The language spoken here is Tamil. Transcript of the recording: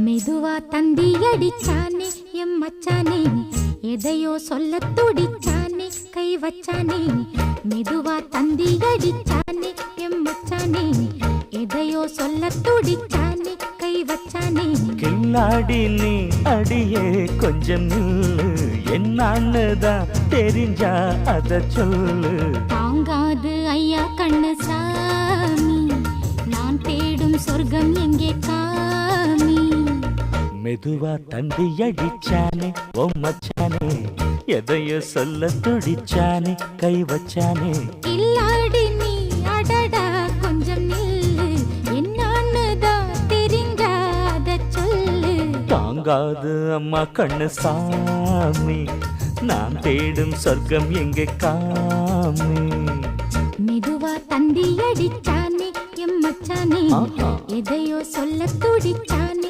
மெதுவா தந்தி அடிச்சானே எம் மச்சானே, எதையோ சொல்ல துடிச்சானே கை வச்சானே. மெதுவா தந்தி அடிச்சானே எம் மச்சானே, எதையோ சொல்ல துடிச்சானே கை வச்சானே. கில்லாடி நீ அடியே கொஞ்சம் நில்லு, என்னான்னுதான் தெரிஞ்சா அத சொல்லு. தாங்காது ஐயா கண்ணு சாமி, நான் தேடும் சொர்க்கம் எங்கே காமி. மெதுவா தந்தி அடிச்சானே ஓ மச்சானே, எதையோ சொல்ல துடிச்சானே கை வச்சானே. கில்லாடி நீ அடடா கொஞ்சம் நில்லு, என்னான்னுதான் தெரிஞ்சாத சொல்லு. தாங்காது அம்மா கண்ணு சாமி, நான் தேடும் சொர்க்கம் எங்கே காமி. மெதுவா தந்தி அடிச்சானே எம் மச்சானே, எதையோ சொல்ல துடிச்சானே